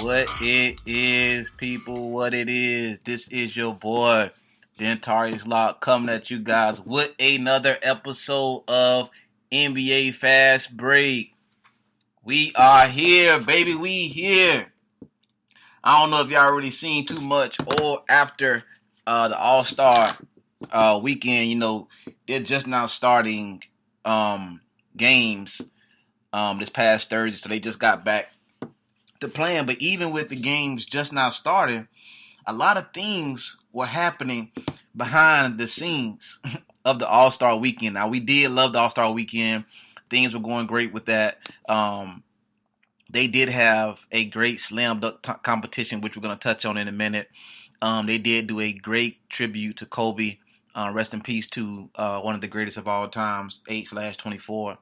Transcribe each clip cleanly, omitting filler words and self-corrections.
What it is, people, what it is. This is your boy, Dentarius Lock, coming at you guys with another episode of NBA Fast Break. We are here, baby, we here. I don't know if y'all already seen too much or after the All-Star weekend, they're just now starting games this past Thursday, so they just got back to playing. But even with the games just now starting, a lot of things were happening behind the scenes of the All-Star weekend. Now, we did love the All-Star weekend. Things were going great with that. They did have a great slam dunk competition, which we're going to touch on in a minute. They did do a great tribute to Kobe. Rest in peace to one of the greatest of all times, 8/24.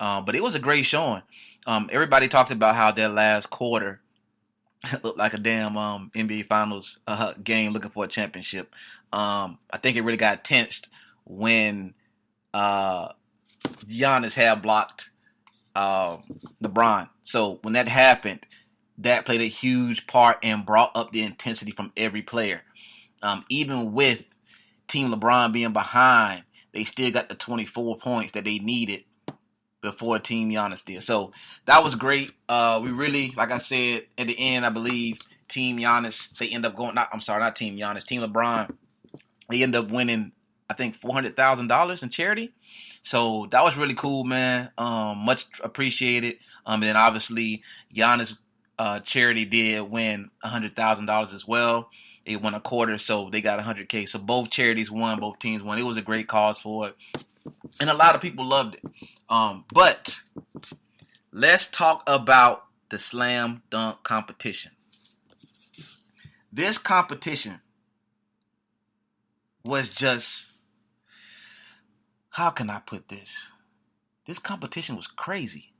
But it was a great showing. Everybody talked about how their last quarter looked like a damn NBA Finals game looking for a championship. I think it really got tensed when Giannis had blocked LeBron. So when that happened, that played a huge part and brought up the intensity from every player. Even with Team LeBron being behind, they still got the 24 points that they needed before Team Giannis did. So that was great. We really, like I said, at the end, I believe Team Giannis, they end up going, not Team Giannis, Team LeBron, they end up winning, I think, $400,000 in charity. So that was really cool, man. Much appreciated. And then obviously Giannis charity did win $100,000 as well. They won a quarter, so they got $100K. So both charities won, both teams won. It was a great cause for it, and a lot of people loved it. But let's talk about the slam dunk competition. This competition was just, how can I put this? This competition was crazy.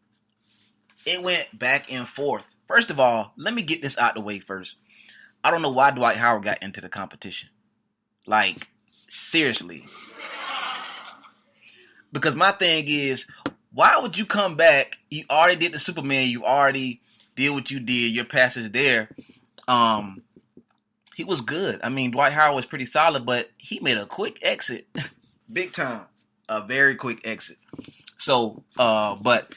It went back and forth. First of all, let me get this out the way first. I don't know why Dwight Howard got into the competition. Like, seriously. Because my thing is, why would you come back? You already did the Superman. You already did what you did. Your passage there. He was good. I mean, Dwight Howard was pretty solid, but he made a quick exit. Big time. A very quick exit. So, but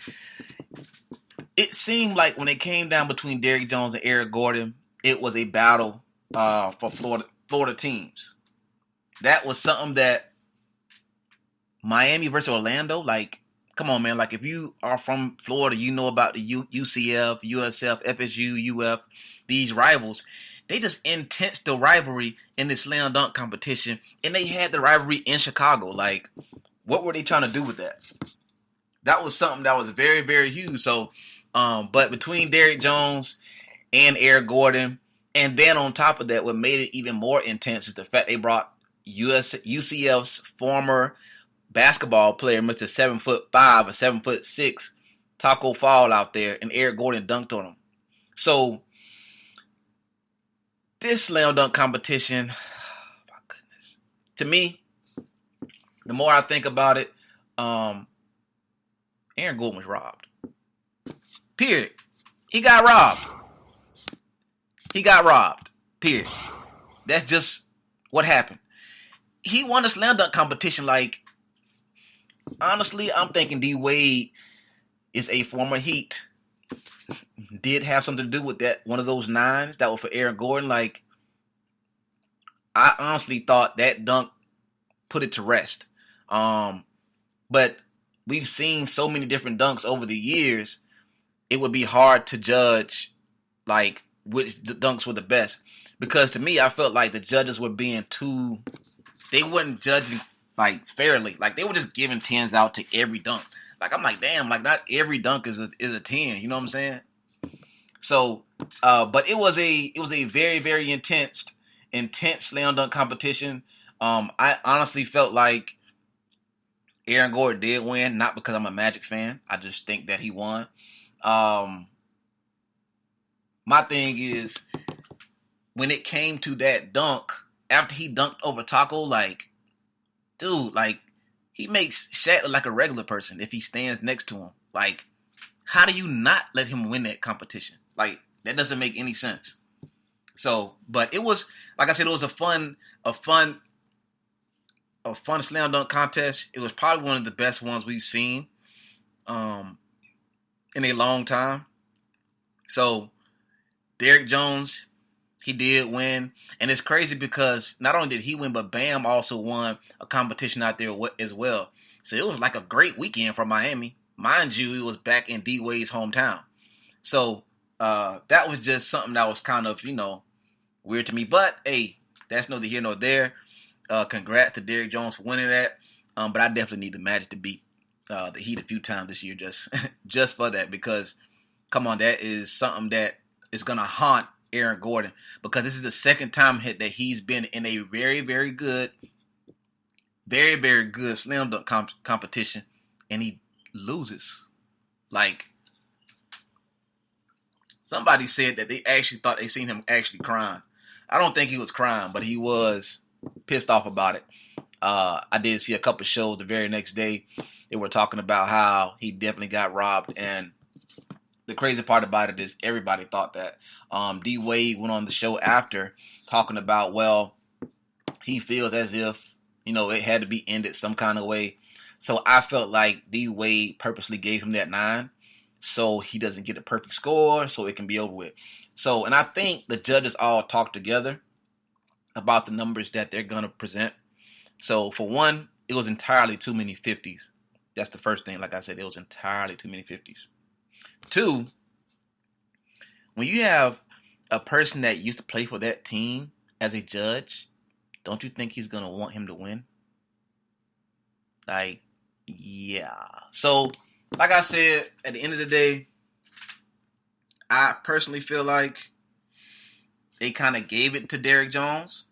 it seemed like when it came down between Derrick Jones and Eric Gordon, it was a battle for Florida teams. That was something that Miami versus Orlando, like, come on, man. Like, if you are from Florida, you know about the UCF, USF, FSU, UF, these rivals. They just intense the rivalry in this slam dunk competition, and they had the rivalry in Chicago. Like, what were they trying to do with that? That was something that was very, very huge. So, but between Derrick Jones and Eric Gordon, and then on top of that, what made it even more intense is the fact they brought UCF's former basketball player, Mr. 7'5" or 7'6", Taco Fall out there, and Eric Gordon dunked on him. So this slam dunk competition, oh my goodness, to me, the more I think about it, Aaron Gordon was robbed. Period. He got robbed. Period. That's just what happened. He won the slam dunk competition. Like, honestly, I'm thinking D Wade is a former Heat. Did have something to do with that. One of those nines that were for Aaron Gordon. Like, I honestly thought that dunk put it to rest. But we've seen so many different dunks over the years. It would be hard to judge, like, which dunks were the best. Because to me, I felt like the judges were being too, they weren't judging, like, fairly. Like, they were just giving 10s out to every dunk. Like, I'm like, damn, like, not every dunk is a 10. You know what I'm saying? So, but it was a very, very intense slam dunk competition. I honestly felt like Aaron Gordon did win, not because I'm a Magic fan. I just think that he won. My thing is, when it came to that dunk, after he dunked over Taco, like, dude, like, he makes Shaq look like a regular person if he stands next to him. Like, how do you not let him win that competition? Like, That doesn't make any sense. So, but it was, like I said, it was a fun slam dunk contest. It was probably one of the best ones we've seen in a long time. So, Derrick Jones, he did win. And it's crazy because not only did he win, but Bam also won a competition out there as well. So it was like a great weekend for Miami. Mind you, it was back in D Wade's hometown. So that was just something that was kind of, weird to me. But, hey, that's neither here nor there. Congrats to Derrick Jones for winning that. But I definitely need the Magic to beat the Heat a few times this year just for that. Because, come on, that is something that is going to haunt Aaron Gordon. Because this is the second time that he's been in a very, very good slam dunk competition. And he loses. Like, somebody said that they actually thought they seen him actually crying. I don't think he was crying, but he was pissed off about it. I did see a couple shows the very next day. They were talking about how he definitely got robbed. And the crazy part about it is everybody thought that. D Wade went on the show after talking about, well, he feels as if, it had to be ended some kind of way. So I felt like D Wade purposely gave him that 9 so he doesn't get a perfect score so it can be over with. So, and I think the judges all talked together about the numbers that they're going to present. So, for one, it was entirely too many 50s. That's the first thing. Like I said, it was entirely too many 50s. 2, when you have a person that used to play for that team as a judge, don't you think he's going to want him to win? Like, yeah. So, like I said, at the end of the day, I personally feel like they kind of gave it to Derrick Jones.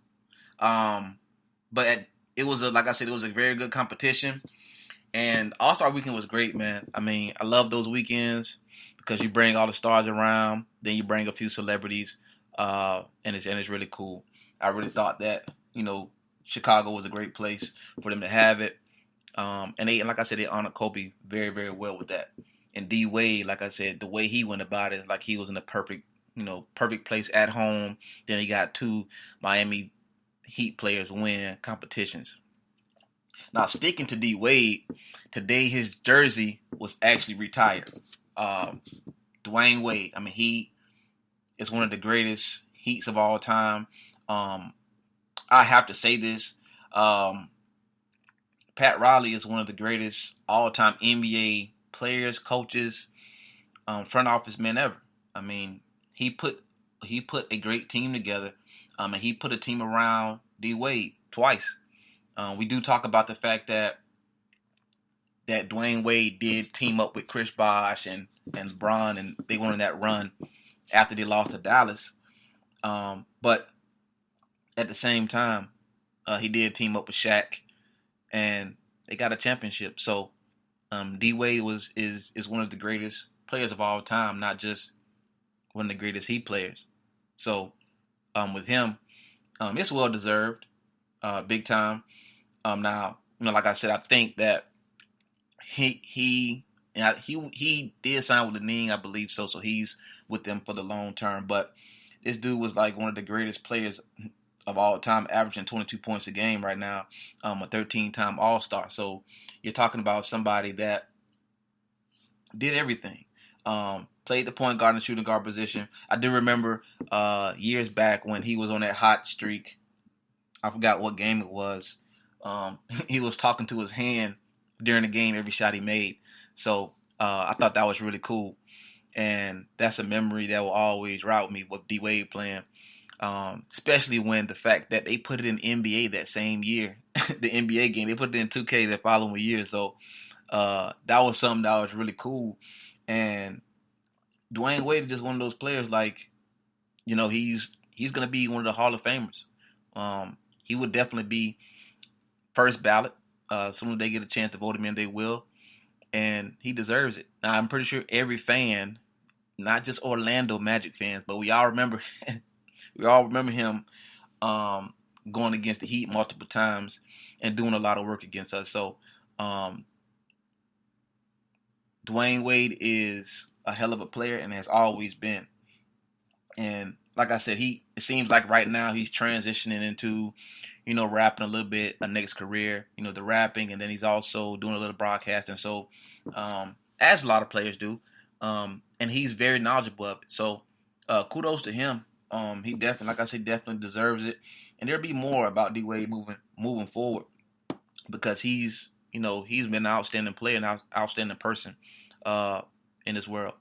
But it was like I said, it was a very good competition. And All-Star Weekend was great, man. I mean, I love those weekends because you bring all the stars around, then you bring a few celebrities, and it's really cool. I really thought that, Chicago was a great place for them to have it. And like I said, they honored Kobe very, very well with that. And D Wade, like I said, the way he went about it is like he was in the perfect place at home. Then he got 2 Miami Heat players win competitions. Now, sticking to D Wade, today his jersey was actually retired. Dwayne Wade, I mean, he is one of the greatest Heats of all time. I have to say this. Pat Riley is one of the greatest all-time NBA players, coaches, front office men ever. I mean, he put a great team together, and he put a team around D Wade twice. We do talk about the fact that Dwayne Wade did team up with Chris Bosh and LeBron, and they went on that run after they lost to Dallas. But at the same time, he did team up with Shaq, and they got a championship. So D Wade is one of the greatest players of all time, not just one of the greatest Heat players. So with him, it's well deserved, big time. Now, like I said, I think that he did sign with the Ning, I believe so. So he's with them for the long term. But this dude was like one of the greatest players of all time, averaging 22 points a game right now, a 13-time All-Star. So you're talking about somebody that did everything. Played the point guard and shooting guard position. I do remember years back when he was on that hot streak. I forgot what game it was. He was talking to his hand during the game every shot he made. So I thought that was really cool. And that's a memory that will always route me with D Wade playing. Especially when the fact that they put it in NBA that same year, the NBA game, they put it in 2K the following year. So that was something that was really cool. And Dwayne Wade is just one of those players, like, he's going to be one of the Hall of Famers. He would definitely be first ballot. As soon as they get a chance to vote him in, they will. And he deserves it. Now, I'm pretty sure every fan, not just Orlando Magic fans, but we all remember him going against the Heat multiple times and doing a lot of work against us. So Dwayne Wade is a hell of a player and has always been. And like I said, it seems like right now he's transitioning into, rapping a little bit next career, the rapping, and then he's also doing a little broadcasting. So, as a lot of players do, and he's very knowledgeable of it. So, kudos to him. He definitely, like I said, definitely deserves it. And there'll be more about D Wade moving forward because he's been an outstanding player and outstanding person in this world.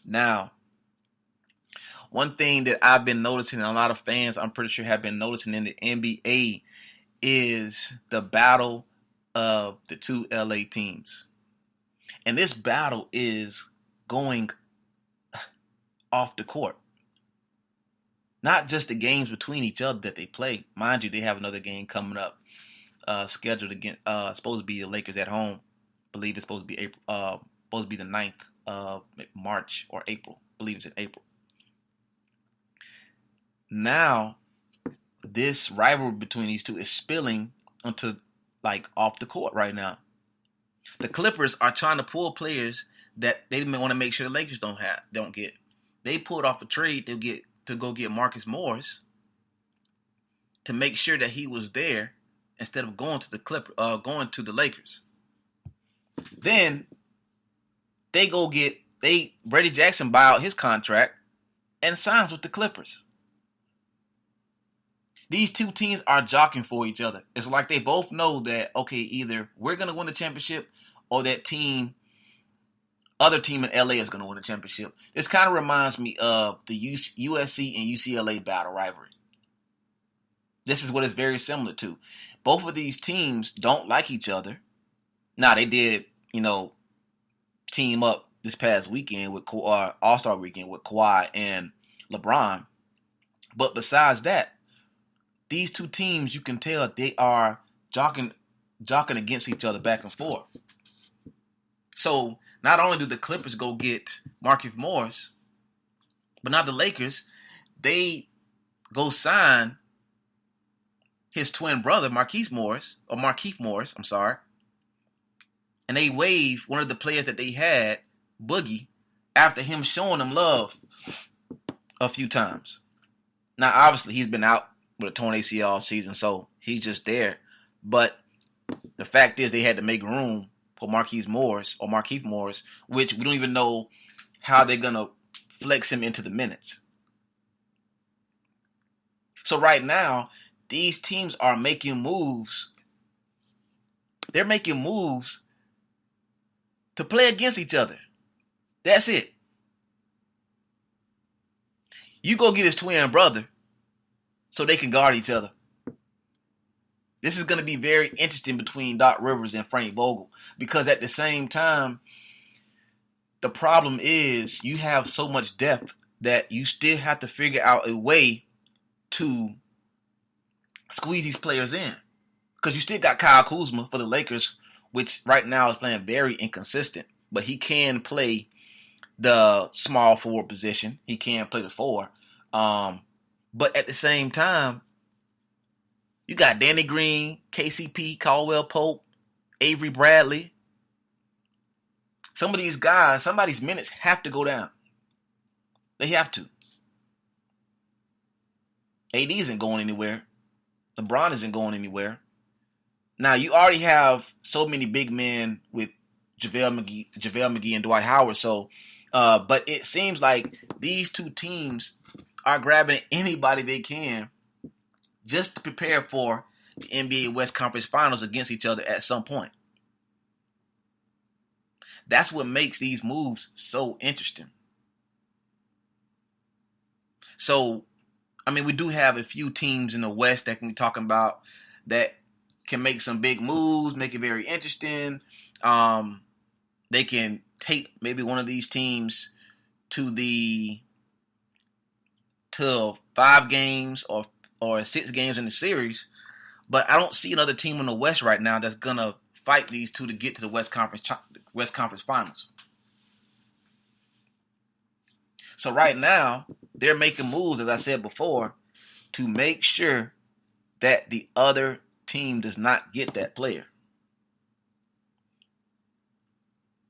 Now, one thing that I've been noticing, and a lot of fans, I'm pretty sure, have been noticing in the NBA is the battle of the two LA teams. And this battle is going off the court. Not just the games between each other that they play. Mind you, they have another game coming up scheduled again. Supposed to be the Lakers at home. I believe it's supposed to be April. Supposed to be the 9th of March or April. I believe it's in April. Now, this rivalry between these two is spilling onto off the court right now. The Clippers are trying to pull players that they want to make sure the Lakers don't get. They pulled off a trade to go get Marcus Morris to make sure that he was there instead of going to the Lakers. Then they go get Brady Jackson buy out his contract and signs with the Clippers. These two teams are jockeying for each other. It's like they both know that, okay, either we're going to win the championship or that other team in LA is going to win the championship. This kind of reminds me of the USC and UCLA battle rivalry. This is what it's very similar to. Both of these teams don't like each other. Now, they did, team up this past weekend with All-Star weekend with Kawhi and LeBron. But besides that, these two teams, you can tell they are jockeying against each other back and forth. So not only do the Clippers go get Marcus Morris, but now the Lakers, they go sign his twin brother, Markieff Morris, and they waive one of the players that they had, Boogie, after him showing them love a few times. Now, obviously, he's been out with a torn ACL all season, so he's just there. But the fact is they had to make room for Markieff Morris, which we don't even know how they're going to flex him into the minutes. So right now, these teams are making moves. They're making moves to play against each other. That's it. You go get his twin brother so they can guard each other. This is going to be very interesting between Doc Rivers and Frank Vogel because at the same time, the problem is you have so much depth that you still have to figure out a way to squeeze these players in. Because you still got Kyle Kuzma for the Lakers, which right now is playing very inconsistent. But he can play the small forward position. He can play the 4. But at the same time, you got Danny Green, KCP, Caldwell Pope, Avery Bradley. Some of these guys, somebody's minutes have to go down. They have to. AD isn't going anywhere. LeBron isn't going anywhere. Now, you already have so many big men with JaVale McGee and Dwight Howard. So, but it seems like these two teams are grabbing anybody they can just to prepare for the NBA West Conference Finals against each other at some point. That's what makes these moves so interesting. So, we do have a few teams in the West that can be talking about that can make some big moves, make it very interesting. They can take maybe one of these teams to 5 games or 6 games in the series. But I don't see another team in the West right now that's going to fight these two to get to the West Conference Finals. So right now, they're making moves, as I said before, to make sure that the other team does not get that player.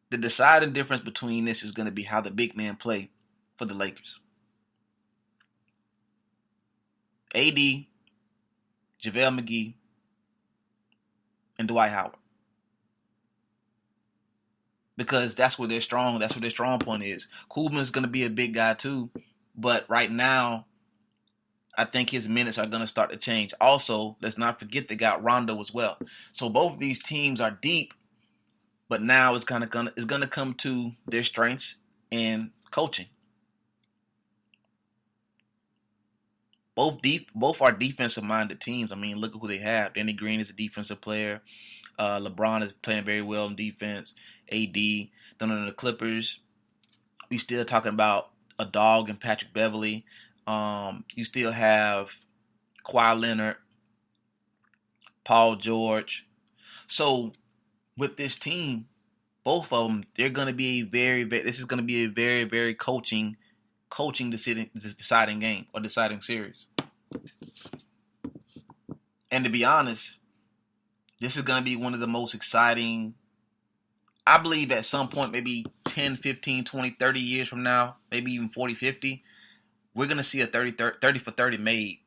The deciding difference between this is going to be how the big men play for the Lakers. AD, JaVale McGee, and Dwight Howard. Because that's where they're strong. That's where their strong point is. Kuzma's going to be a big guy too. But right now, I think his minutes are going to start to change. Also, let's not forget they got Rondo as well. So both of these teams are deep, but now it's going to come to their strengths and coaching. Both are defensive-minded teams. I mean, look at who they have. Danny Green is a defensive player. LeBron is playing very well in defense. AD. Then on the Clippers, we still talking about a dog and Patrick Beverley. You still have Kawhi Leonard, Paul George. So with this team, both of them, they're going to be this is going to be a very, very coaching deciding game or deciding series. And to be honest, this is going to be one of the most exciting, I believe at some point, maybe 10, 15, 20, 30 years from now, maybe even 40, 50, we're going to see a 30 for 30 made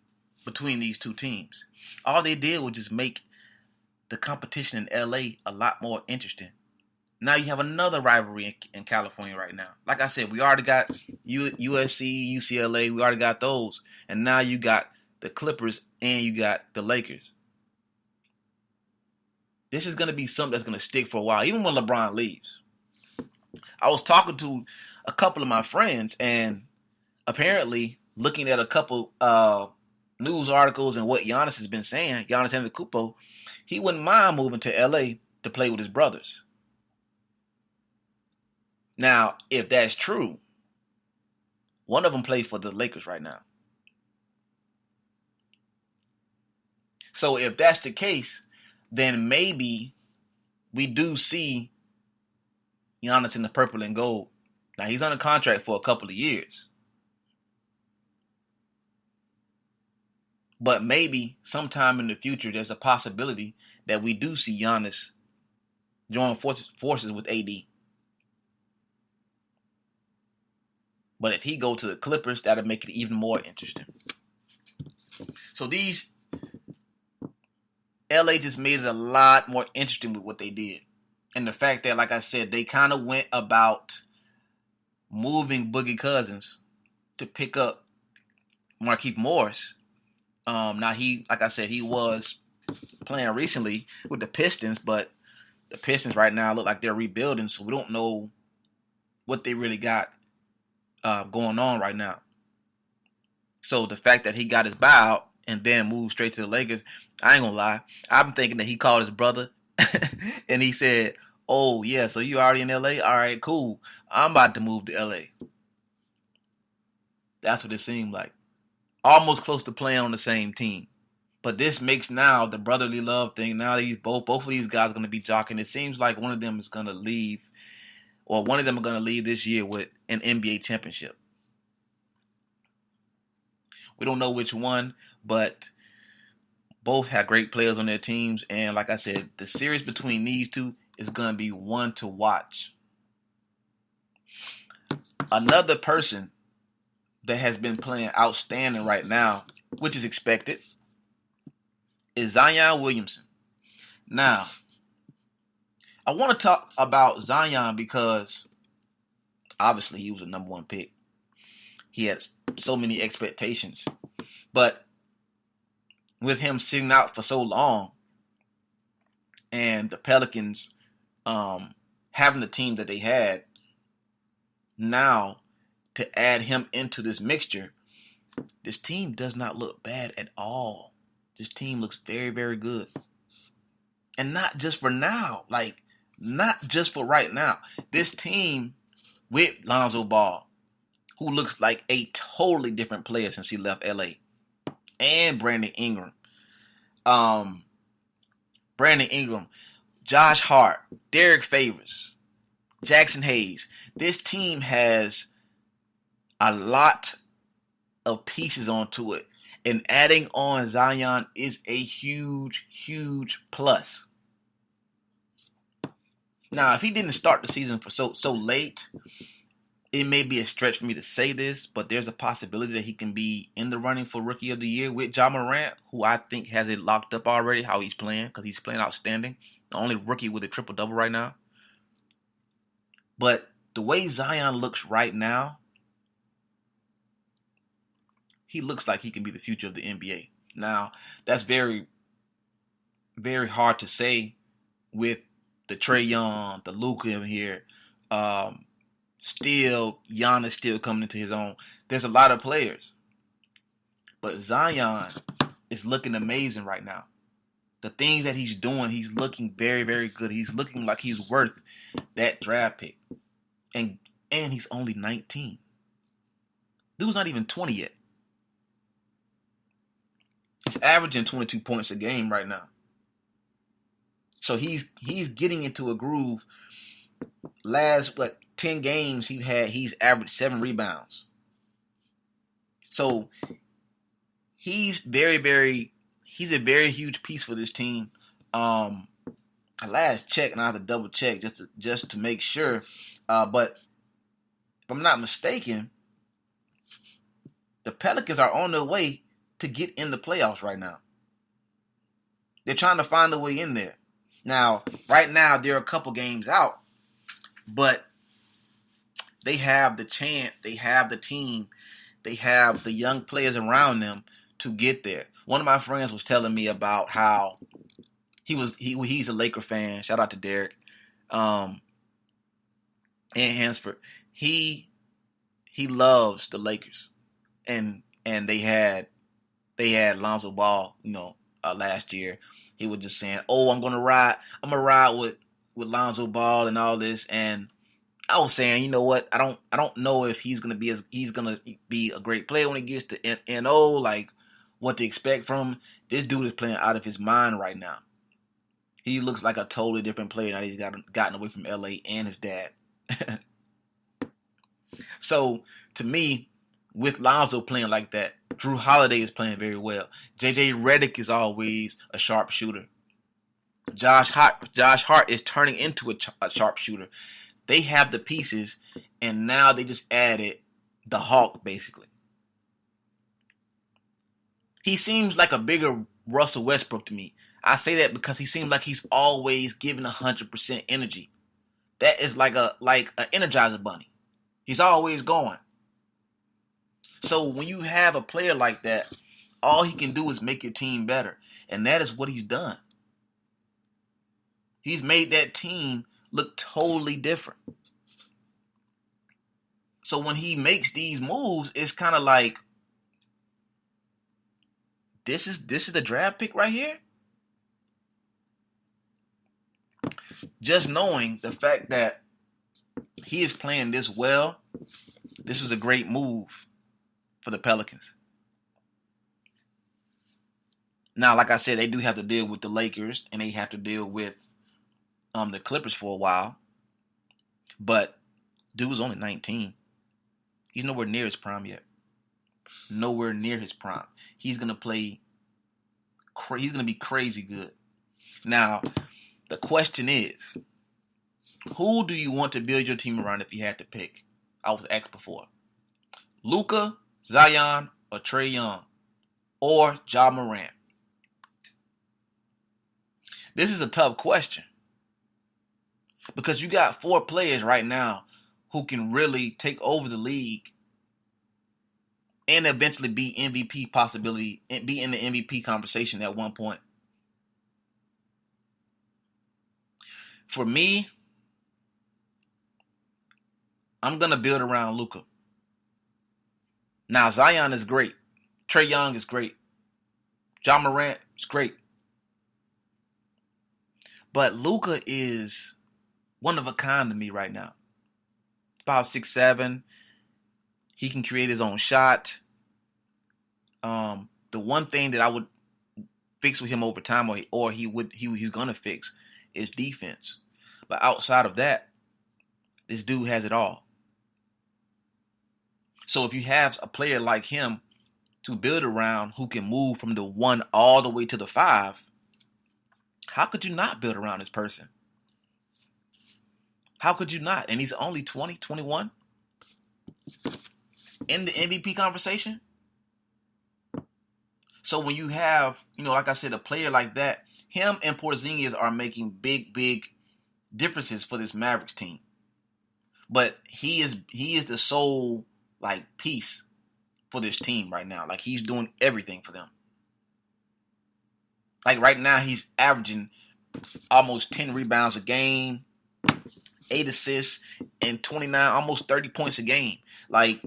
between these two teams. All they did was just make the competition in LA a lot more interesting. Now you have another rivalry in California right now. Like I said, we already got USC, UCLA. We already got those. And now you got the Clippers and you got the Lakers. This is going to be something that's going to stick for a while, even when LeBron leaves. I was talking to a couple of my friends, and apparently looking at a couple news articles and what Giannis has been saying, Giannis Antetokounmpo, he wouldn't mind moving to LA to play with his brothers. Now, if that's true, one of them plays for the Lakers right now. So if that's the case, then maybe we do see Giannis in the purple and gold. Now, he's on a contract for a couple of years. But maybe sometime in the future, there's a possibility that we do see Giannis join forces with AD. But if he go to the Clippers, that'll make it even more interesting. So these LA just made it a lot more interesting with what they did. And the fact that, like I said, they kind of went about moving Boogie Cousins to pick up Markieff Morris. Now like I said, he was playing recently with the Pistons, but the Pistons right now look like they're rebuilding, so we don't know what they really got going on right now. So the fact that he got his buyout and then moved straight to the Lakers, I ain't gonna lie, I'm thinking that he called his brother and he said, "Oh yeah, so you already in LA? All right, cool. I'm about to move to LA." That's what it seemed like. Almost close to playing on the same team. But this makes now the brotherly love thing. Now both of these guys are going to be jockeying. It seems like one of them is going to leave, or one of them are going to leave this year with an NBA championship. We don't know which one, but both have great players on their teams. And like I said, the series between these two is going to be one to watch. Another person that has been playing outstanding right now, which is expected, is Zion Williamson. Now, I want to talk about Zion because obviously he was a number one pick. He had so many expectations. But with him sitting out for so long and the Pelicans having the team that they had, now to add him into this mixture, this team does not look bad at all. This team looks very, very good. And not just for now. Not just for right now. This team with Lonzo Ball, who looks like a totally different player since he left LA. And Brandon Ingram. Josh Hart, Derek Favors, Jackson Hayes. This team has a lot of pieces onto it. And adding on Zion is a huge, huge plus. Now, if he didn't start the season for so late, it may be a stretch for me to say this, but there's a possibility that he can be in the running for Rookie of the Year with Ja Morant, who I think has it locked up already, how he's playing, because he's playing outstanding. The only rookie with a triple-double right now. But the way Zion looks right now, he looks like he can be the future of the NBA. Now, that's very, very hard to say with the Trae Young, the Luka in here. Still, Giannis still coming into his own. There's a lot of players. But Zion is looking amazing right now. The things that he's doing, he's looking very, very good. He's looking like he's worth that draft pick. And he's only 19. Dude's not even 20 yet. He's averaging 22 points a game right now. So he's getting into a groove. Last 10 games he's averaged 7 rebounds. So he's a very huge piece for this team. I last checked, and I have to double check just to make sure. But if I'm not mistaken, the Pelicans are on their way to get in the playoffs right now. They're trying to find a way in there. Now, right now, they're a couple games out, but they have the chance, they have the team, they have the young players around them to get there. One of my friends was telling me about how he's a Laker fan. Shout out to Derek. And Hansford. He loves the Lakers. And they had Lonzo Ball, last year. He was just saying, I'm gonna ride with Lonzo Ball and all this. And I was saying, you know what? I don't know if he's gonna be a great player when he gets to NO, like what to expect from him. This dude is playing out of his mind right now. He looks like a totally different player now that he's gotten away from LA and his dad. So to me, with Lonzo playing like that, Drew Holiday is playing very well. JJ Redick is always a sharp shooter. Josh Hart is turning into a sharp shooter. They have the pieces, and now they just added the Hawk, basically. He seems like a bigger Russell Westbrook to me. I say that because he seems like he's always giving 100% energy. That is like an Energizer bunny. He's always going. So when you have a player like that, all he can do is make your team better. And that is what he's done. He's made that team look totally different. So when he makes these moves, it's kind of like, this is the draft pick right here. Just knowing the fact that he is playing this well, this was a great move for the Pelicans. Now, like I said, they do have to deal with the Lakers, and they have to deal with the Clippers for a while. But dude was only 19. He's nowhere near his prime yet. Nowhere near his prime. He's gonna play. He's gonna be crazy good. Now, the question is, who do you want to build your team around if you had to pick? I was asked before. Luka, Zion, or Trae Young, or Ja Morant? This is a tough question because you got 4 players right now who can really take over the league and eventually be MVP possibility and be in the MVP conversation at one point. For me, I'm going to build around Luka. Now, Zion is great. Trae Young is great. Ja Morant is great. But Luka is one of a kind to me right now. About 6'7". He can create his own shot. The one thing that I would fix with him over time, or he's gonna fix, is defense. But outside of that, this dude has it all. So if you have a player like him to build around who can move from the 1 all the way to the 5, how could you not build around this person? How could you not? And he's only 20, 21. in the MVP conversation. So when you have, like I said, a player like that, him and Porzingis are making big differences for this Mavericks team. But he is the sole piece for this team right now. Like, he's doing everything for them. Like, right now he's averaging almost 10 rebounds a game, 8 assists, and 29, almost 30 points a game. Like,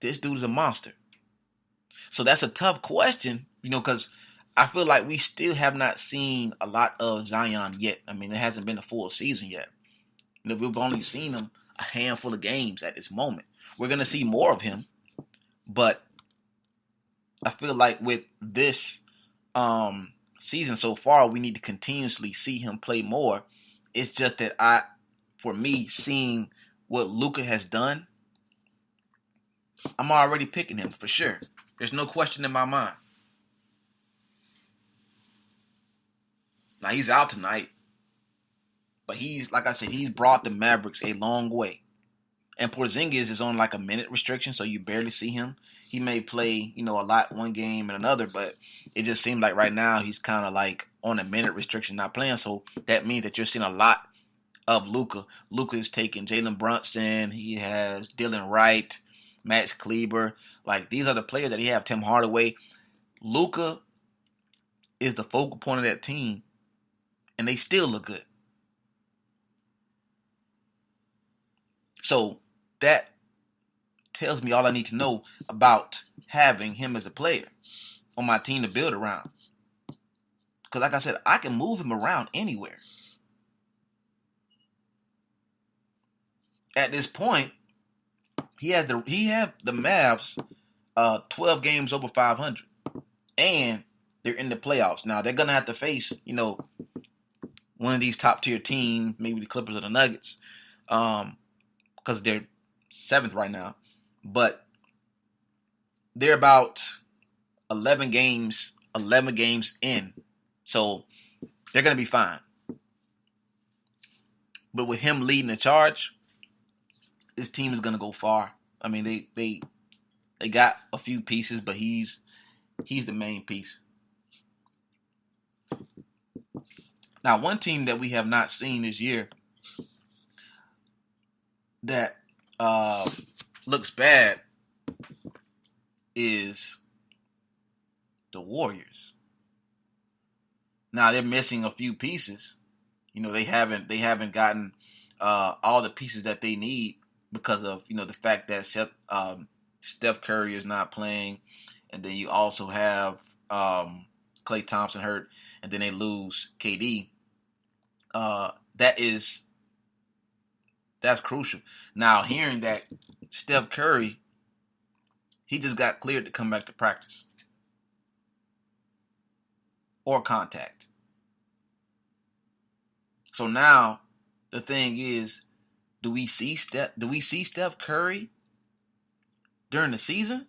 this dude is a monster. So that's a tough question, because I feel like we still have not seen a lot of Zion yet. I mean, it hasn't been a full season yet. We've only seen him a handful of games at this moment. We're going to see more of him, but I feel like with this season so far, we need to continuously see him play more. It's just that for me, seeing what Luka has done, I'm already picking him for sure. There's no question in my mind. Now, he's out tonight, but like I said, he's brought the Mavericks a long way. And Porzingis is on a minute restriction, so you barely see him. He may play, a lot one game and another, but it just seems like right now he's kind of on a minute restriction, not playing. So that means that you're seeing a lot of Luka. Luka is taking Jalen Brunson. He has Dylan Wright, Max Kleber. These are the players that he have. Tim Hardaway. Luka is the focal point of that team, and they still look good. So that tells me all I need to know about having him as a player on my team to build around. Because like I said, I can move him around anywhere. At this point, he have the Mavs 12 games over 500. And they're in the playoffs. Now, they're going to have to face, one of these top-tier teams, maybe the Clippers or the Nuggets, because they're 7th right now. But they're about 11 games in. So they're going to be fine. But with him leading the charge, this team is going to go far. I mean, they got a few pieces, but he's the main piece. Now, one team that we have not seen this year that looks bad is the Warriors. Now, they're missing a few pieces. They haven't gotten all the pieces that they need because of the fact that Steph Curry is not playing, and then you also have Klay Thompson hurt, and then they lose KD. That's crucial. Now, hearing that Steph Curry, he just got cleared to come back to practice or contact. So now the thing is, do we see Steph Curry during the season?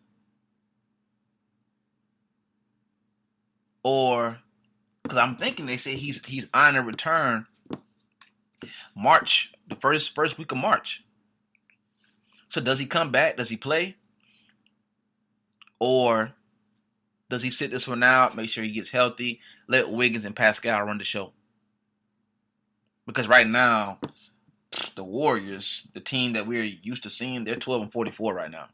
Or, because I'm thinking they say he's on a return March, the first week of March. So does he come back? Does he play? Or does he sit this one out, make sure he gets healthy, let Wiggins and Pascal run the show? Because right now, the Warriors, the team that we're used to seeing, they're 12-44 right now.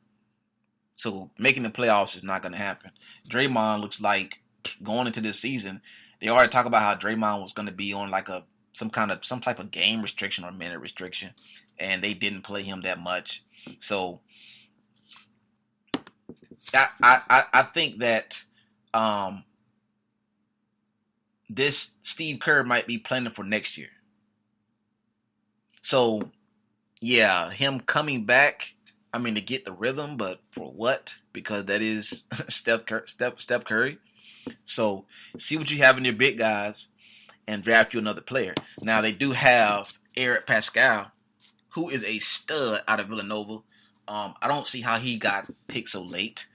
So making the playoffs is not going to happen. Draymond looks like going into this season, they already talk about how Draymond was going to be on some type of game restriction or minute restriction, and they didn't play him that much. So I think that this Steve Kerr might be planning for next year. So yeah, him coming back, I mean, to get the rhythm, but for what? Because that is Steph Curry. So see what you have in your big guys and draft you another player. Now, they do have Eric Pascal, who is a stud out of Villanova. I don't see how he got picked so late.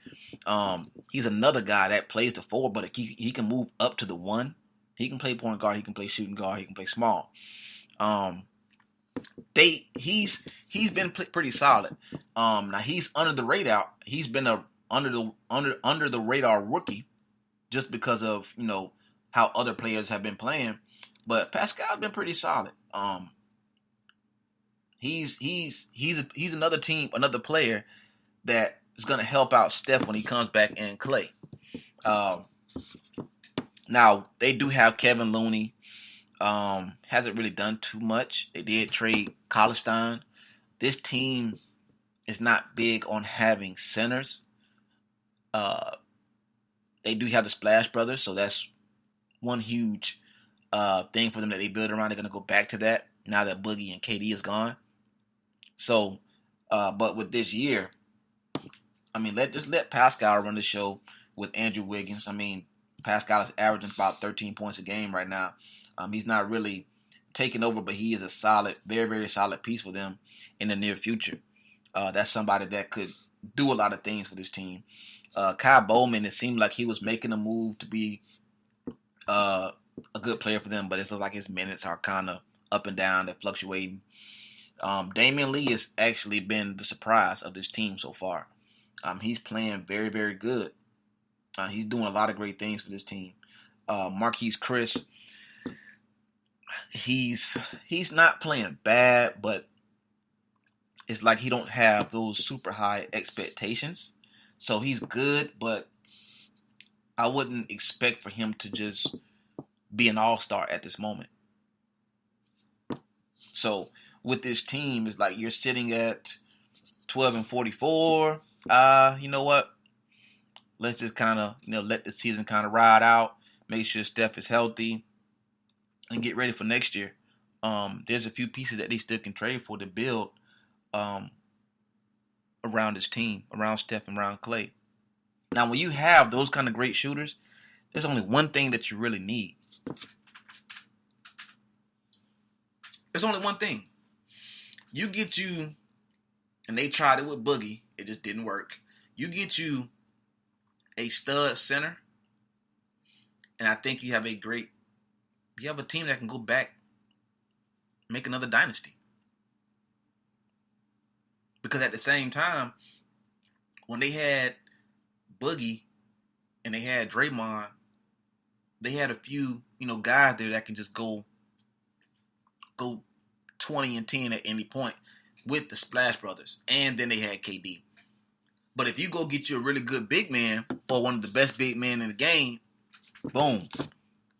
He's another guy that plays the 4, but he can move up to the 1. He can play point guard. He can play shooting guard. He can play small. he's been pretty solid. Now he's under the radar. He's been a under the radar rookie just because of how other players have been playing. But Pascal's been pretty solid. He's another player that is going to help out Steph when he comes back and Clay. Now they do have Kevin Looney. Hasn't really done too much. They did trade Kallenstein. This team is not big on having centers. They do have the Splash Brothers, so that's one huge thing for them that they build around. They're going to go back to that now that Boogie and KD is gone. So, but with this year, I mean, let Pascal run the show with Andrew Wiggins. I mean, Pascal is averaging about 13 points a game right now. He's not really taking over, but he is a solid, very, very solid piece for them in the near future. That's somebody that could do a lot of things for this team. Kai Bowman, it seemed like he was making a move to be a good player for them, but it looks like his minutes are kind of up and down. They're fluctuating. Damian Lee has actually been the surprise of this team so far. He's playing very, very good. He's doing a lot of great things for this team. Marquise Chris, he's not playing bad, but it's like he don't have those super high expectations. So he's good, but I wouldn't expect for him to just be an all-star at this moment. So with this team, it's like you're sitting at 12-44. You know what? Let's just kind of, let the season kind of ride out. Make sure Steph is healthy and get ready for next year. There's a few pieces that they still can trade for to build around this team, around Steph and around Clay. Now, when you have those kind of great shooters, there's only one thing that you really need. There's only one thing. You get you, and they tried it with Boogie. It just didn't work. You get you a stud center, and I think you have a team that can go back, make another dynasty. Because at the same time, when they had Boogie and they had Draymond, they had a few, guys there that can just go 20-10 at any point with the Splash Brothers. And then they had KD. But if you go get you a really good big man or one of the best big men in the game, boom.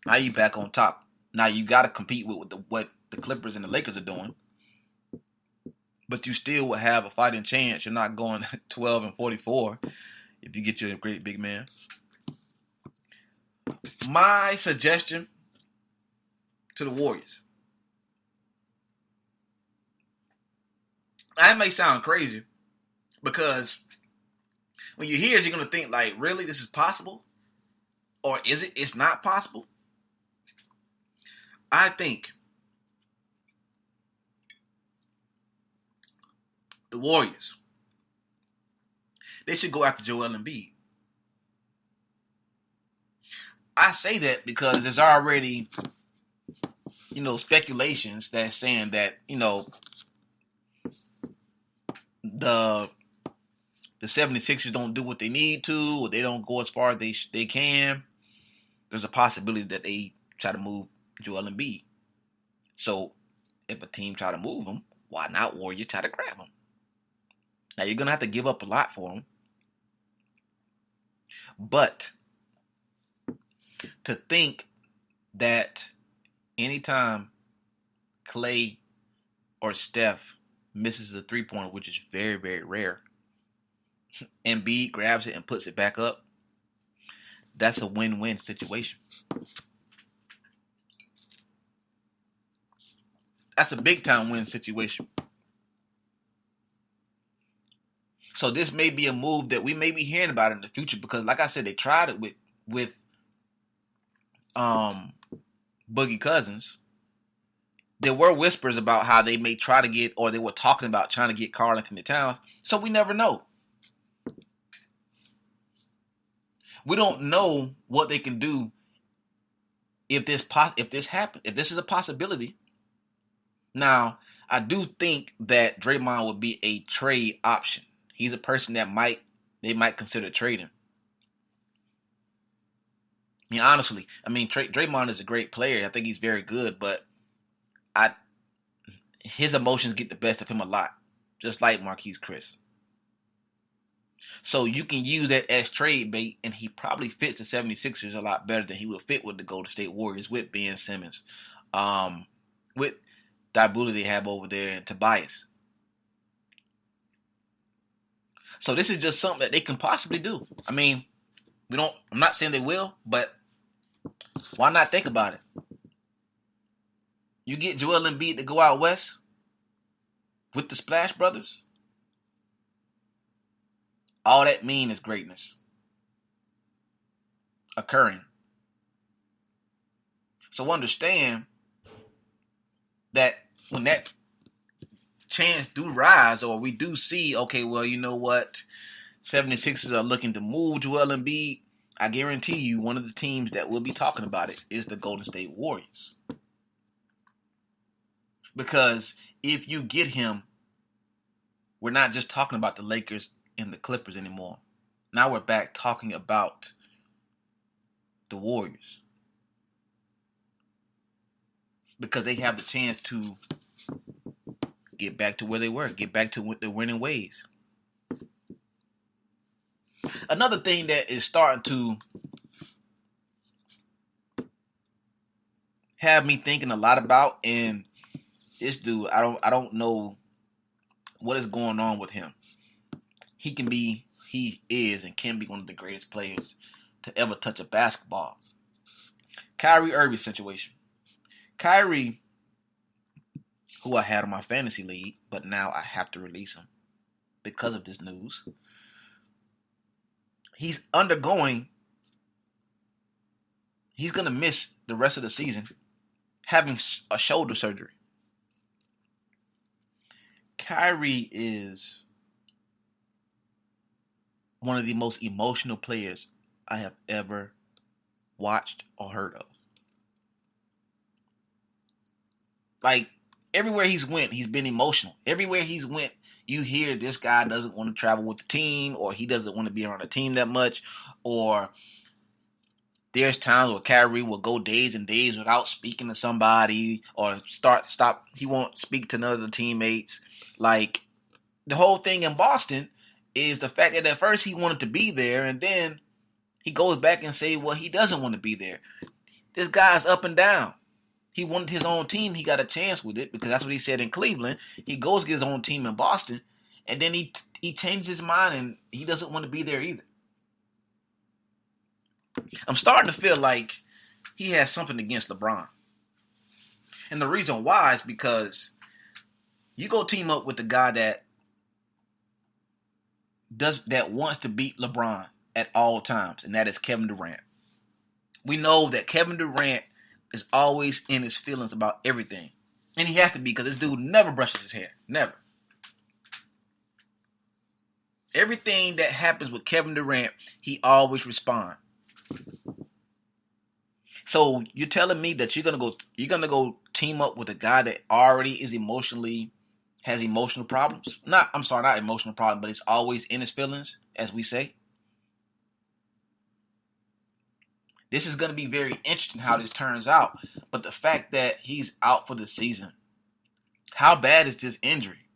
Now you back on top. Now you got to compete with what the Clippers and the Lakers are doing. But you still will have a fighting chance. You're not going 12-44 if you get you a great big man. My suggestion to the Warriors. That may sound crazy because when you hear it, you're going to think like, really, this is possible? Or is it? It's not possible? I think the Warriors, they should go after Joel Embiid. I say that because there's already, speculations that's saying that, the 76ers don't do what they need to, or they don't go as far as they can. There's a possibility that they try to move Joel Embiid. So if a team try to move him, why not Warriors try to grab him? Now you're going to have to give up a lot for him. But to think that anytime Clay or Steph misses a three-pointer, which is very, very rare, Embiid grabs it and puts it back up, that's a win-win situation. That's a big-time win situation. So this may be a move that we may be hearing about in the future because, like I said, they tried it with Boogie Cousins. There were whispers about how they may try to get, or they were talking about trying to get Karl Anthony Towns. So we never know. We don't know what they can do if this happens. If this is a possibility. Now, I do think that Draymond would be a trade option. He's a person that they might consider trading. I mean, honestly, Draymond is a great player. I think he's very good, but I his emotions get the best of him a lot, just like Marquise Chris. So you can use that as trade bait, and he probably fits the 76ers a lot better than he would fit with the Golden State Warriors with Ben Simmons, with Dibula they have over there and Tobias. So this is just something that they can possibly do. I mean, I'm not saying they will, but why not think about it? You get Joel Embiid to go out west with the Splash Brothers. All that mean is greatness occurring. So understand that when that chance do rise, or we do see, okay, well, you know what, 76ers are looking to move Joel Embiid, I guarantee you one of the teams that will be talking about it is the Golden State Warriors. Because if you get him, we're not just talking about the Lakers and the Clippers anymore. Now we're back talking about the Warriors. Because they have the chance to get back to where they were, get back to the winning ways. Another thing that is starting to have me thinking a lot about, and this dude, I don't know what is going on with him. He is and can be one of the greatest players to ever touch a basketball. Kyrie Irving situation. Kyrie, who I had on my fantasy league, but now I have to release him because of this news. He's going to miss the rest of the season having a shoulder surgery. Kyrie is one of the most emotional players I have ever watched or heard of. Like, everywhere he's went, he's been emotional. Everywhere he's went, you hear this guy doesn't want to travel with the team, or he doesn't want to be around the team that much, or there's times where Kyrie will go days and days without speaking to somebody, or stop. He won't speak to none of the teammates. Like, the whole thing in Boston is the fact that at first he wanted to be there, and then he goes back and say, well, he doesn't want to be there. This guy's up and down. He wanted his own team. He got a chance with it because that's what he said in Cleveland. He goes to get his own team in Boston, and then he changes his mind and he doesn't want to be there either. I'm starting to feel like he has something against LeBron. And the reason why is because you go team up with the guy that wants to beat LeBron at all times, and that is Kevin Durant. We know that Kevin Durant is always in his feelings about everything. And he has to be, because this dude never brushes his hair. Never. Everything that happens with Kevin Durant, he always responds. So you're telling me that you're gonna go team up with a guy that already has emotional problems? Not emotional problems, but it's always in his feelings, as we say. This is going to be very interesting how this turns out. But the fact that he's out for the season, how bad is this injury?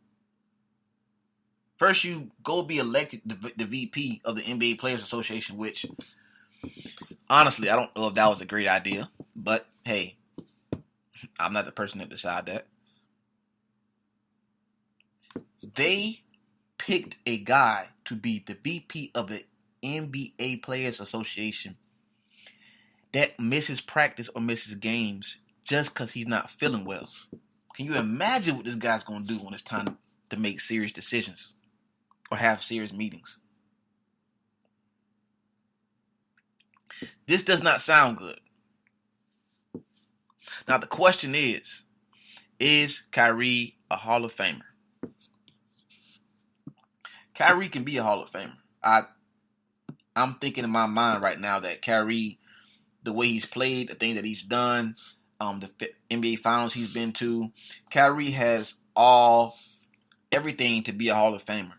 First, you go be elected the VP of the NBA Players Association, which, honestly, I don't know if that was a great idea. But, hey, I'm not the person to decide that. They picked a guy to be the VP of the NBA Players Association that misses practice or misses games just because he's not feeling well. Can you imagine what this guy's going to do when it's time to make serious decisions or have serious meetings? This does not sound good. Now, the question is Kyrie a Hall of Famer? Kyrie can be a Hall of Famer. I'm thinking in my mind right now that Kyrie, the way he's played, the things that he's done, the NBA Finals he's been to. Kyrie has everything to be a Hall of Famer.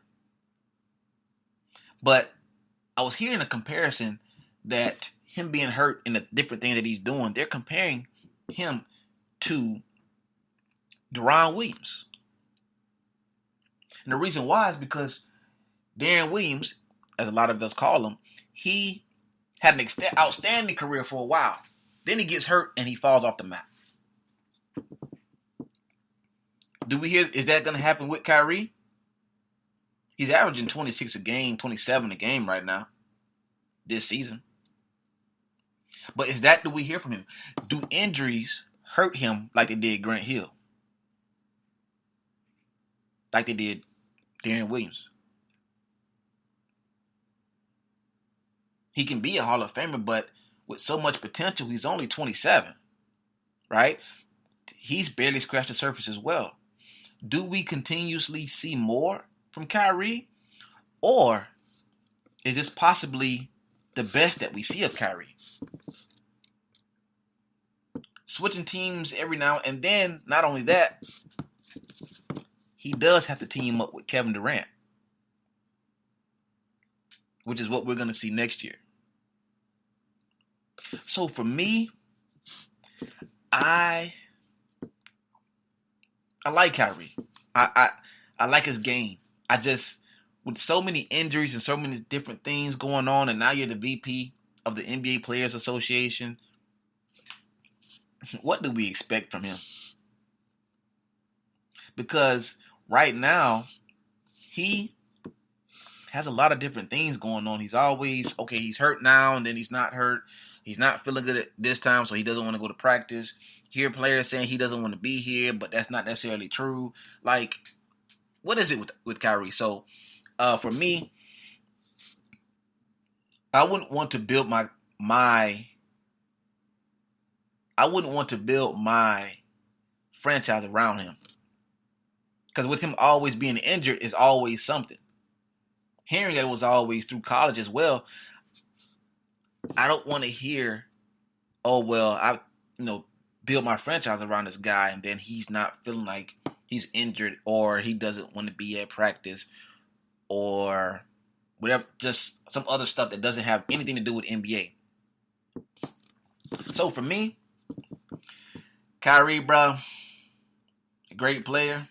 But I was hearing a comparison that him being hurt and the different things that he's doing, they're comparing him to Deron Williams. And the reason why is because Deron Williams, as a lot of us call him, he had an outstanding career for a while. Then he gets hurt and he falls off the map. Do we hear, is that going to happen with Kyrie? He's averaging 26 a game, 27 a game right now, this season. But do we hear from him? Do injuries hurt him like they did Grant Hill? Like they did Deron Williams? He can be a Hall of Famer, but with so much potential, he's only 27, right? He's barely scratched the surface as well. Do we continuously see more from Kyrie? Or is this possibly the best that we see of Kyrie? Switching teams every now and then, not only that, he does have to team up with Kevin Durant, which is what we're going to see next year. So for me, I like Kyrie. I like his game. I just, with so many injuries and so many different things going on, and now you're the VP of the NBA Players Association, what do we expect from him? Because right now, he has a lot of different things going on. He's always, he's hurt now, and then he's not hurt. He's not feeling good at this time, so he doesn't want to go to practice. Hear players saying he doesn't want to be here, but that's not necessarily true. Like, what is it with Kyrie? So, for me, I wouldn't want to build my franchise around him. Because with him always being injured is always something. Hearing that it was always through college as well, I don't want to hear, I build my franchise around this guy and then he's not feeling like he's injured or he doesn't want to be at practice or whatever, just some other stuff that doesn't have anything to do with NBA. So for me, Kyrie, bro, a great player.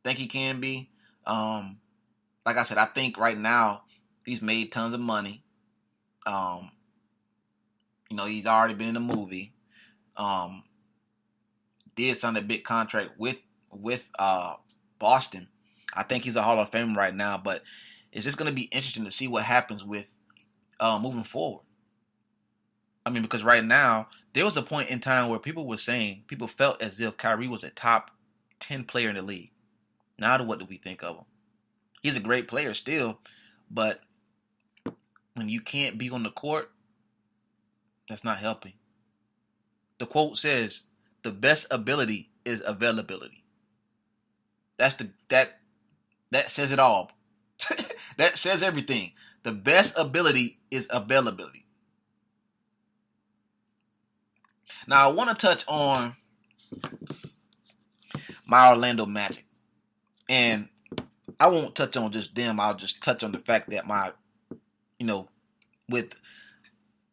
Think he can be. Like I said, I think right now he's made tons of money. He's already been in a movie. Did sign a big contract with Boston. I think he's a Hall of Famer right now, but it's just going to be interesting to see what happens with moving forward. I mean, because right now, there was a point in time where people felt as if Kyrie was a top 10 player in the league. Now, what do we think of him? He's a great player still, but when you can't be on the court, that's not helping. The quote says, "The best ability is availability." That says it all. That says everything. The best ability is availability. Now, I want to touch on my Orlando Magic. And I won't touch on just them. I'll just touch on the fact that with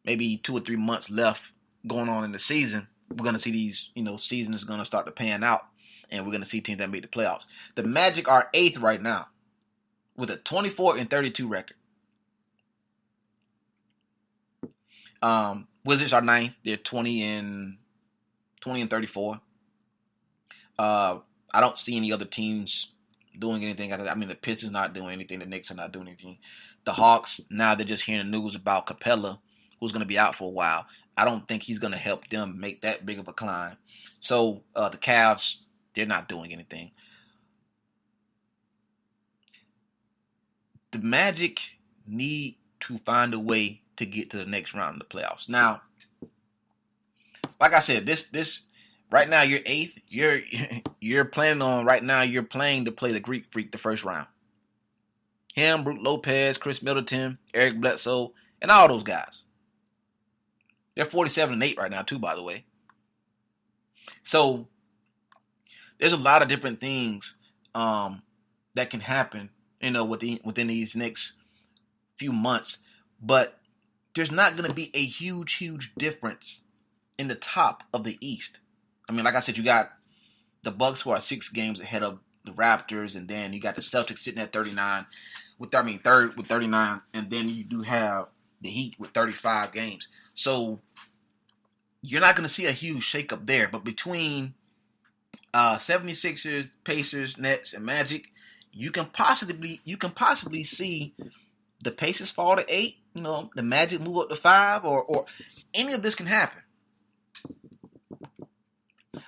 maybe 2 or 3 months left going on in the season, we're going to see these, season is going to start to pan out. And we're going to see teams that make the playoffs. The Magic are 8th right now with a 24-32 record. Wizards are 9th. They're 20-34. I don't see any other teams doing anything. I mean, the Pistons not doing anything. The Knicks are not doing anything. The Hawks, now they're just hearing the news about Capella, who's going to be out for a while. I don't think he's going to help them make that big of a climb. So the Cavs, they're not doing anything. The Magic need to find a way to get to the next round of the playoffs. Now, like I said, this right now you're 8th. You're planning on right now. You're playing to play the Greek Freak the first round. Him, Brook Lopez, Chris Middleton, Eric Bledsoe, and all those guys. They're 47-8 right now too, by the way. So there's a lot of different things that can happen, within these next few months. But there's not going to be a huge difference in the top of the East. I mean, like I said, you got the Bucks who are 6 games ahead of the Raptors, and then you got the Celtics sitting at 39, third with 39, and then you do have the Heat with 35 games. So you're not going to see a huge shakeup there. But between 76ers, Pacers, Nets, and Magic, you can possibly see the Pacers fall to 8. The Magic move up to 5, or any of this can happen.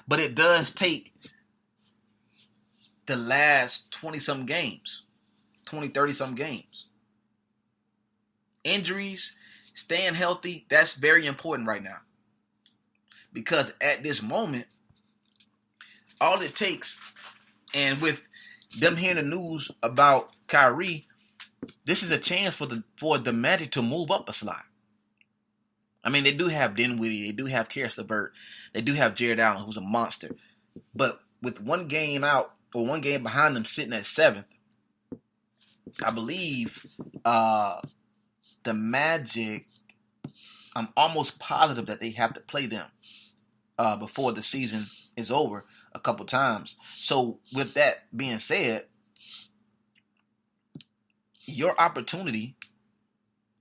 But it does take the last 20-some games, 20, 30-some games. Injuries, staying healthy, that's very important right now. Because at this moment, all it takes, and with them hearing the news about Kyrie, this is a chance for the Magic to move up a slot. I mean, they do have Dinwiddie, they do have Karis LeVert, they do have Jared Allen, who's a monster. But with one game out, or one game behind them sitting at 7th, I believe the Magic, I'm almost positive that they have to play them before the season is over a couple times. So with that being said, your opportunity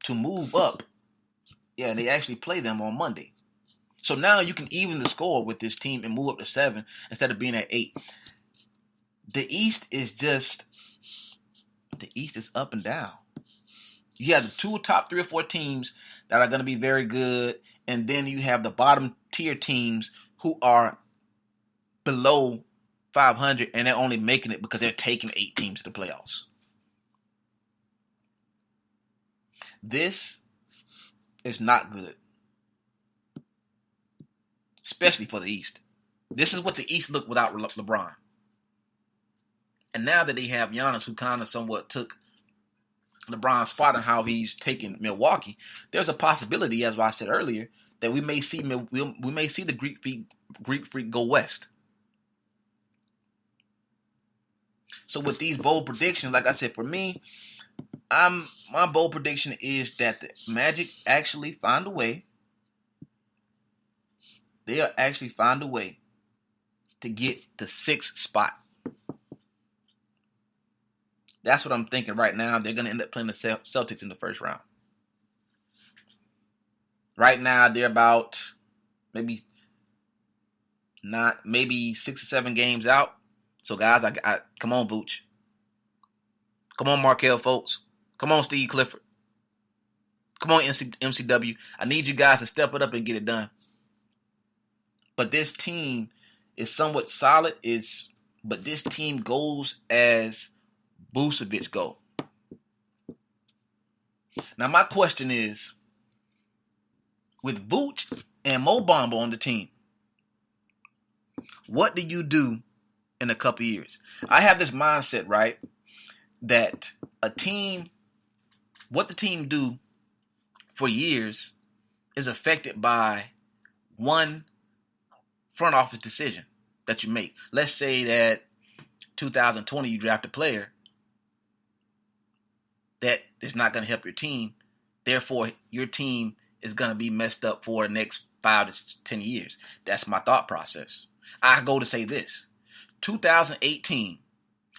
to move up, they actually play them on Monday. So now you can even the score with this team and move up to 7 instead of being at 8. The East is up and down. You have the 2 top 3 or 4 teams that are going to be very good, and then you have the bottom tier teams who are below 500, and they're only making it because they're taking 8 teams to the playoffs. This is not good, especially for the East. This is what the East looked without LeBron. And now that they have Giannis, who kind of somewhat took LeBron's spot on how he's taken Milwaukee, there's a possibility, as I said earlier, that we may see the Greek Freak go west. So with these bold predictions, like I said, for me, my bold prediction is that the Magic actually find a way. They'll actually find a way to get the 6th spot. That's what I'm thinking right now. They're going to end up playing the Celtics in the first round. Right now, they're about maybe 6 or 7 games out. So, guys, I come on, Vooch. Come on, Markelle Fultz. Come on, Steve Clifford. Come on, MCW. I need you guys to step it up and get it done. But this team is somewhat solid. But this team goes as Vucevic go. Now, my question is, with Vooch and Mo Bamba on the team, what do you do in a couple years? I have this mindset, right, that what the team do for years is affected by one front office decision that you make. Let's say that 2020 you draft a player that is not going to help your team. Therefore, your team is going to be messed up for the next 5 to 10 years. That's my thought process. I go to say this. 2018,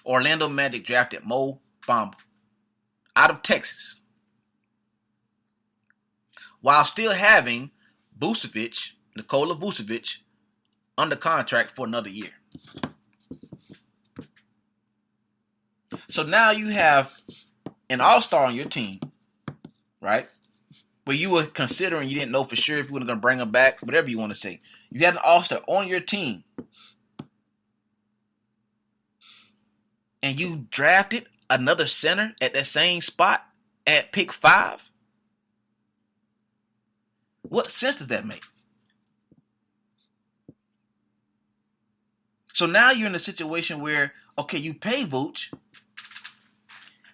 Orlando Magic drafted Mo Bamba out of Texas, while still having Nikola Vucevic, under contract for another year. So now you have an all-star on your team, right? Where you were considering, you didn't know for sure if you were going to bring him back, whatever you want to say. You had an all-star on your team, and you drafted another center at that same spot at pick 5. What sense does that make? So now you're in a situation where, okay, you pay Vooch,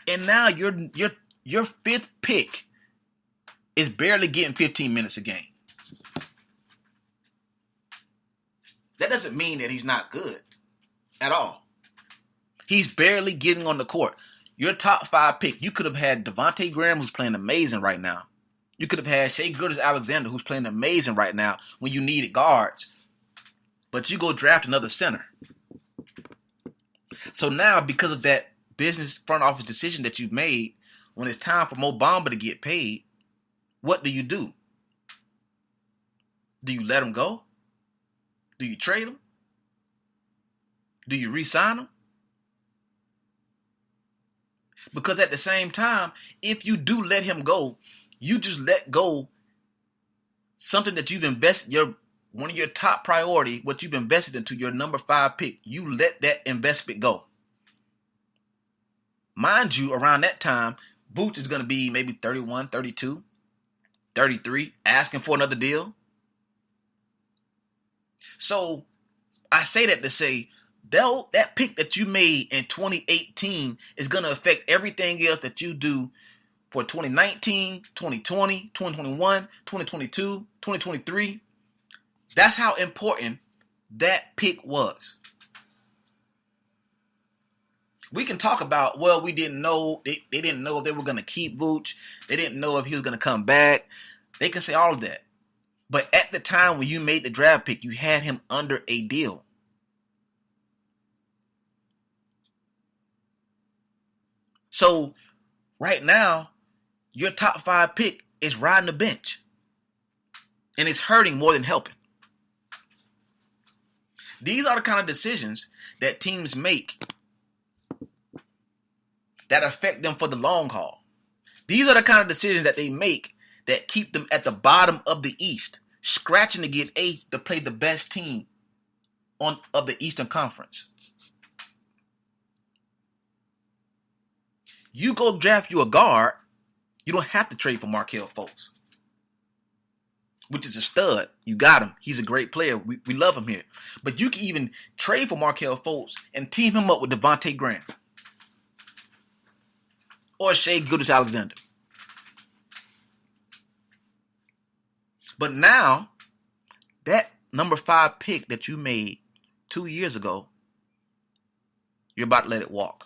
and now your 5th pick is barely getting 15 minutes a game. That doesn't mean that he's not good at all. He's barely getting on the court. Your top 5 pick, you could have had Devontae Graham, who's playing amazing right now. You could have had Shai Gilgeous-Alexander, who's playing amazing right now when you needed guards. But you go draft another center. So now, because of that business front office decision that you've made, when it's time for Mo Bamba to get paid, what do? Do you let him go? Do you trade him? Do you re-sign him? Because at the same time, if you do let him go, you just let go something that you've invested, one of your top priority, what you've invested into, your number 5 pick. You let that investment go. Mind you, around that time, Booch is going to be maybe 31, 32, 33, asking for another deal. So I say that to say, that pick that you made in 2018 is going to affect everything else that you do for 2019, 2020, 2021, 2022, 2023. That's how important that pick was. We can talk about, well, we didn't know. They didn't know if they were going to keep Vooch. They didn't know if he was going to come back. They can say all of that. But at the time when you made the draft pick, you had him under a deal. So right now, your top 5 pick is riding the bench. And it's hurting more than helping. These are the kind of decisions that teams make that affect them for the long haul. These are the kind of decisions that they make that keep them at the bottom of the East, scratching to get to play the best team of the Eastern Conference. You go draft you a guard, you don't have to trade for Markelle Fultz, which is a stud. You got him. He's a great player. We love him here. But you can even trade for Markelle Fultz and team him up with Devontae Graham or Shai Gilgeous-Alexander. But now, that number 5 pick that you made 2 years ago, you're about to let it walk.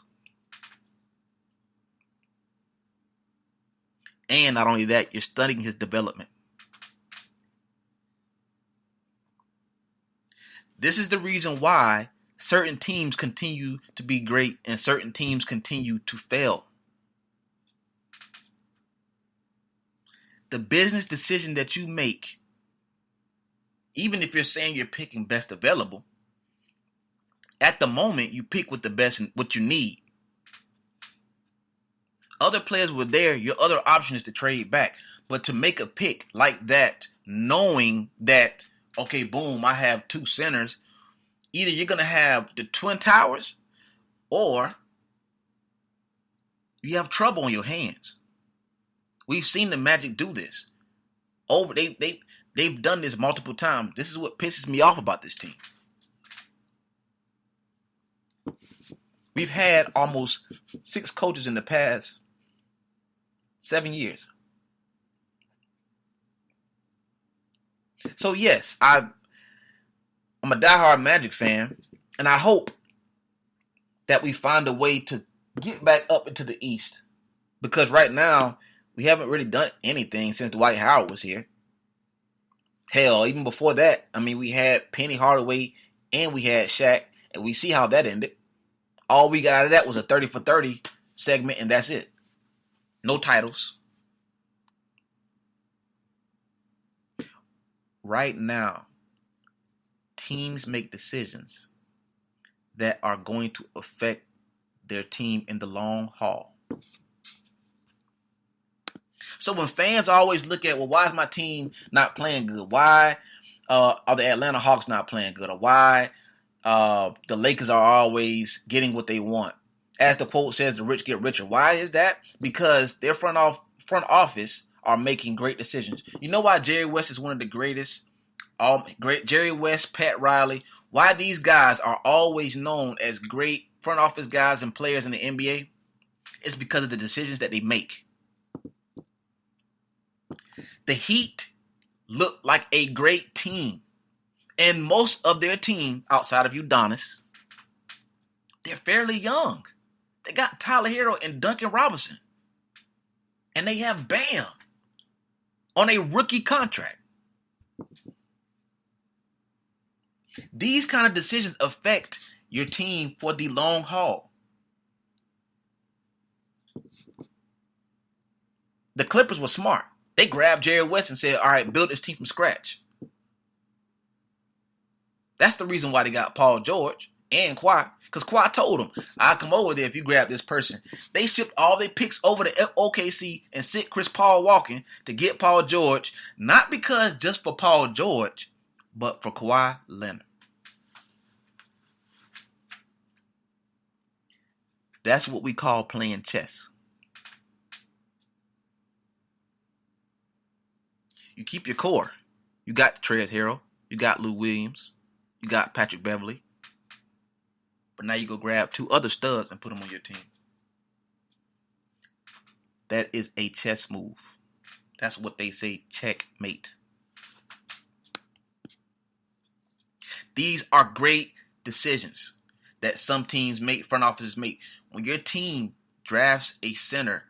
And not only that, you're studying his development. This is the reason why certain teams continue to be great and certain teams continue to fail. The business decision that you make, even if you're saying you're picking best available, at the moment you pick with the best and what you need. Other players were there, your other option is to trade back. But to make a pick like that, knowing that, okay, boom, I have 2 centers, either you're going to have the Twin Towers or you have trouble on your hands. We've seen the Magic do this. They've done this multiple times. This is what pisses me off about this team. We've had almost 6 coaches in the past 7 years. So yes, I'm a diehard Magic fan, and I hope that we find a way to get back up into the East. Because right now, we haven't really done anything since Dwight Howard was here. Hell, even before that, we had Penny Hardaway and we had Shaq, and we see how that ended. All we got out of that was a 30 for 30 segment, and that's it. No titles. Right now, teams make decisions that are going to affect their team in the long haul. So when fans always look at, well, why is my team not playing good? Why are the Atlanta Hawks not playing good? Or why the Lakers are always getting what they want? As the quote says, the rich get richer. Why is that? Because their front office are making great decisions. You know why Jerry West is one of the greatest? Jerry West, Pat Riley. Why these guys are always known as great front office guys and players in the NBA? It's because of the decisions that they make. The Heat look like a great team And most of their team, outside of Udonis, they're fairly young. They got Tyler Hero and Duncan Robinson. And they have Bam on a rookie contract. These kind of decisions affect your team for the long haul. The Clippers were smart. They grabbed Jerry West and said, all right, build this team from scratch. That's the reason why they got Paul George and Kawhi. Because Kawhi told them, I'll come over there if you grab this person. They shipped all their picks over to OKC and sent Chris Paul walking to get Paul George. Not because just for Paul George, but for Kawhi Leonard. That's what we call playing chess. You keep your core. You got Trez Hero. You got Lou Williams. You got Patrick Beverly. But now you go grab 2 other studs and put them on your team. That is a chess move. That's what they say, checkmate. These are great decisions that some teams make, front offices make. When your team drafts a center,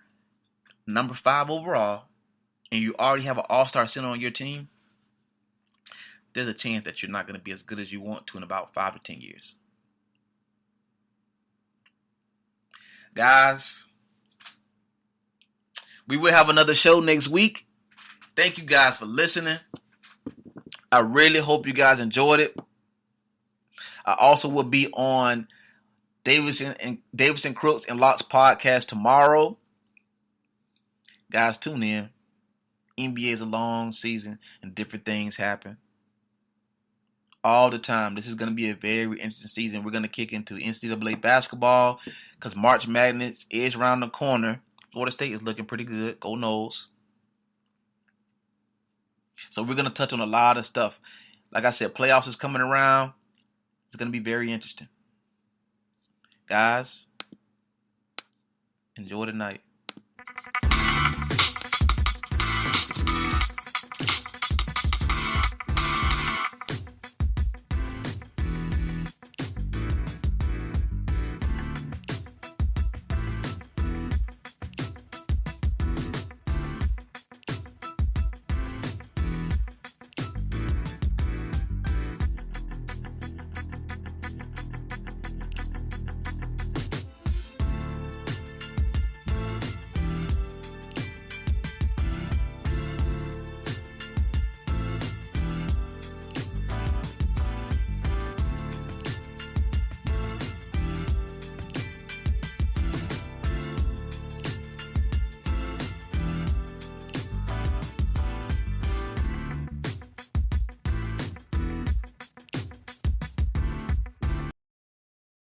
number 5 overall, and you already have an all-star center on your team, there's a chance that you're not going to be as good as you want to in about 5 to 10 years. Guys, we will have another show next week. Thank you guys for listening. I really hope you guys enjoyed it. I also will be on Davidson Crooks and Locks podcast tomorrow. Guys, tune in. NBA is a long season and different things happen all the time. This is going to be a very interesting season. We're going to kick into NCAA basketball because March Madness is around the corner. Florida State is looking pretty good. Go Noles. So we're going to touch on a lot of stuff. Like I said, playoffs is coming around. It's going to be very interesting. Guys, enjoy the night.